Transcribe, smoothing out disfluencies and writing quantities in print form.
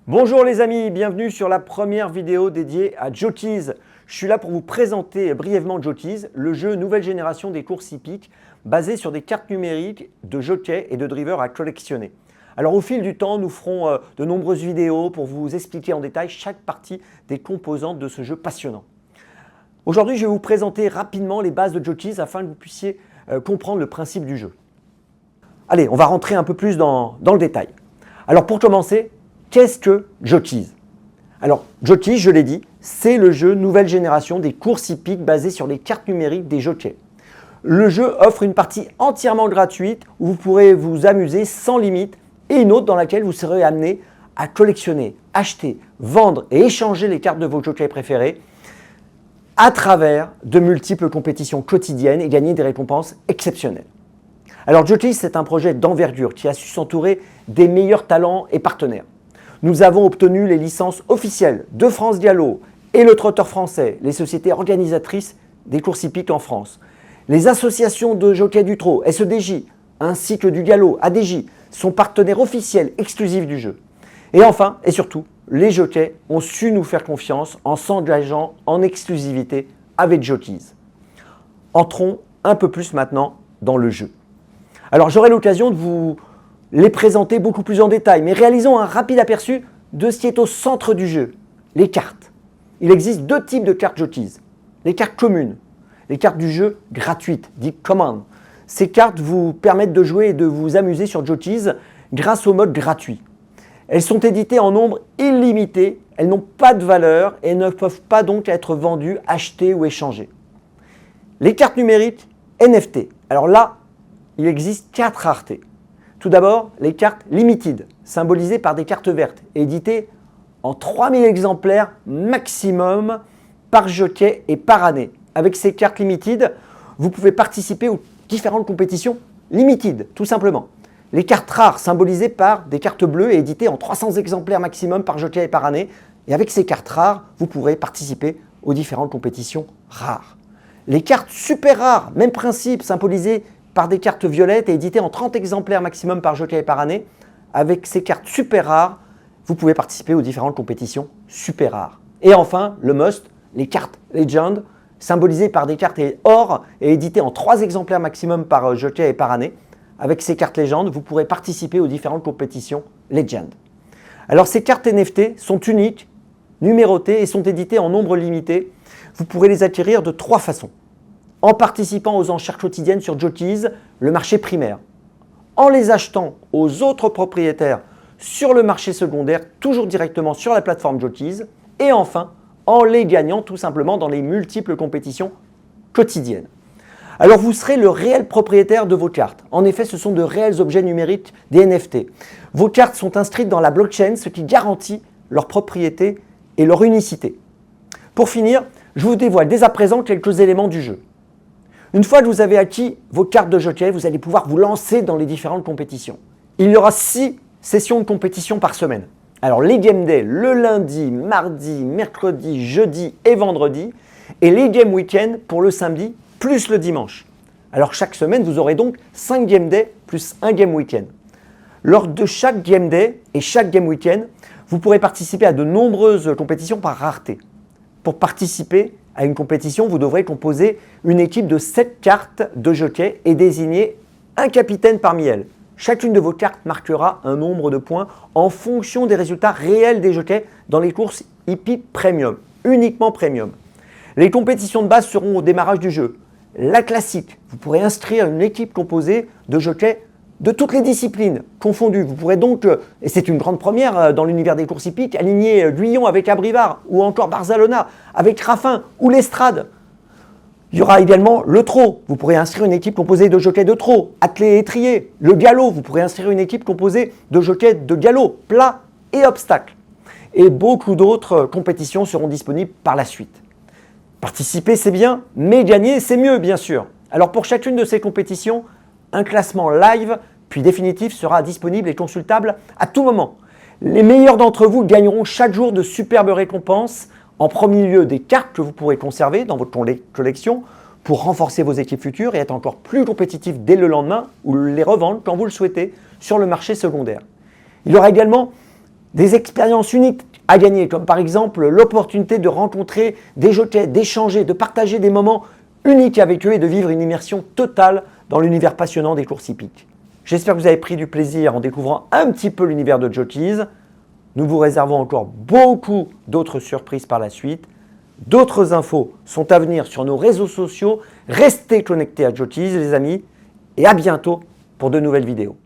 Bonjour les amis, bienvenue sur la première vidéo dédiée à Jockeys. Je suis là pour vous présenter brièvement Jockeys, le jeu nouvelle génération des courses hippiques basé sur des cartes numériques de jockeys et de drivers à collectionner. Alors au fil du temps, nous ferons de nombreuses vidéos pour vous expliquer en détail chaque partie des composantes de ce jeu passionnant. Aujourd'hui, je vais vous présenter rapidement les bases de Jockeys afin que vous puissiez comprendre le principe du jeu. Allez, on va rentrer un peu plus dans le détail. Alors pour commencer, qu'est-ce que Jockeys? Alors, Jockeys, je l'ai dit, c'est le jeu nouvelle génération des courses hippiques basé sur les cartes numériques des jockeys. Le jeu offre une partie entièrement gratuite où vous pourrez vous amuser sans limite et une autre dans laquelle vous serez amené à collectionner, acheter, vendre et échanger les cartes de vos jockeys préférés à travers de multiples compétitions quotidiennes et gagner des récompenses exceptionnelles. Alors, Jockeys, c'est un projet d'envergure qui a su s'entourer des meilleurs talents et partenaires. Nous avons obtenu les licences officielles de France Gallo et le Trotteur français, les sociétés organisatrices des courses hippiques en France. Les associations de jockeys du trot, SEDJ, ainsi que du galop, ADJ, sont partenaires officiels exclusifs du jeu. Et enfin, et surtout, les jockeys ont su nous faire confiance en s'engageant en exclusivité avec Jockeys. Entrons un peu plus maintenant dans le jeu. Alors j'aurai l'occasion de vous les présenter beaucoup plus en détail, mais réalisons un rapide aperçu de ce qui est au centre du jeu, les cartes. Il existe deux types de cartes Jockeys. Les cartes communes, les cartes du jeu gratuites, dites common. Ces cartes vous permettent de jouer et de vous amuser sur Jockeys grâce au mode gratuit. Elles sont éditées en nombre illimité, elles n'ont pas de valeur et ne peuvent pas donc être vendues, achetées ou échangées. Les cartes numériques NFT. Alors là, il existe 4 raretés. Tout d'abord, les cartes limited, symbolisées par des cartes vertes, éditées en 3000 exemplaires maximum par jockey et par année. Avec ces cartes limited, vous pouvez participer aux différentes compétitions limited, tout simplement. Les cartes rares, symbolisées par des cartes bleues et éditées en 300 exemplaires maximum par jockey et par année. Et avec ces cartes rares, vous pourrez participer aux différentes compétitions rares. Les cartes super rares, même principe, symbolisées par des cartes violettes et éditées en 30 exemplaires maximum par jockey et par année. Avec ces cartes super rares, vous pouvez participer aux différentes compétitions super rares. Et enfin, le must, les cartes Legend, symbolisées par des cartes or et éditées en 3 exemplaires maximum par jockey et par année. Avec ces cartes Legend, vous pourrez participer aux différentes compétitions Legend. Alors ces cartes NFT sont uniques, numérotées et sont éditées en nombre limité. Vous pourrez les acquérir de 3 façons. En participant aux enchères quotidiennes sur Jockeys, le marché primaire, en les achetant aux autres propriétaires sur le marché secondaire, toujours directement sur la plateforme Jockeys, et enfin, en les gagnant tout simplement dans les multiples compétitions quotidiennes. Alors vous serez le réel propriétaire de vos cartes. En effet, ce sont de réels objets numériques, des NFT. Vos cartes sont inscrites dans la blockchain, ce qui garantit leur propriété et leur unicité. Pour finir, je vous dévoile dès à présent quelques éléments du jeu. Une fois que vous avez acquis vos cartes de jockey, vous allez pouvoir vous lancer dans les différentes compétitions. Il y aura 6 sessions de compétition par semaine. Alors les game days le lundi, mardi, mercredi, jeudi et vendredi, et les game week-end pour le samedi plus le dimanche. Alors chaque semaine, vous aurez donc 5 game days plus 1 game week-end. Lors de chaque game day et chaque game week-end, vous pourrez participer à de nombreuses compétitions par rareté. Pour participer à une compétition, vous devrez composer une équipe de 7 cartes de jockey et désigner un capitaine parmi elles. Chacune de vos cartes marquera un nombre de points en fonction des résultats réels des jockeys dans les courses hippiques premium, uniquement premium. Les compétitions de base seront au démarrage du jeu. La classique, vous pourrez inscrire une équipe composée de jockeys de toutes les disciplines confondues. Vous pourrez donc, et c'est une grande première dans l'univers des courses hippiques, aligner Guyon avec Abrivard ou encore Barzalona avec Raffin ou l'Estrade. Il y aura également le trot. Vous pourrez inscrire une équipe composée de jockeys de trot, attelés et étriers. Le galop, vous pourrez inscrire une équipe composée de jockeys de galop, plat et obstacle. Et beaucoup d'autres compétitions seront disponibles par la suite. Participer, c'est bien, mais gagner, c'est mieux, bien sûr. Alors pour chacune de ces compétitions, un classement live puis définitif sera disponible et consultable à tout moment. Les meilleurs d'entre vous gagneront chaque jour de superbes récompenses. En premier lieu, des cartes que vous pourrez conserver dans votre collection pour renforcer vos équipes futures et être encore plus compétitif dès le lendemain ou les revendre quand vous le souhaitez sur le marché secondaire. Il y aura également Des expériences uniques à gagner, comme par exemple l'opportunité de rencontrer des jockeys, d'échanger, de partager des moments uniques avec eux et de vivre une immersion totale dans l'univers passionnant des courses hippiques. J'espère que vous avez pris du plaisir en découvrant un petit peu l'univers de Jockeys. Nous vous réservons encore beaucoup d'autres surprises par la suite. D'autres infos sont à venir sur nos réseaux sociaux. Restez connectés à Jockeys les amis et à bientôt pour de nouvelles vidéos.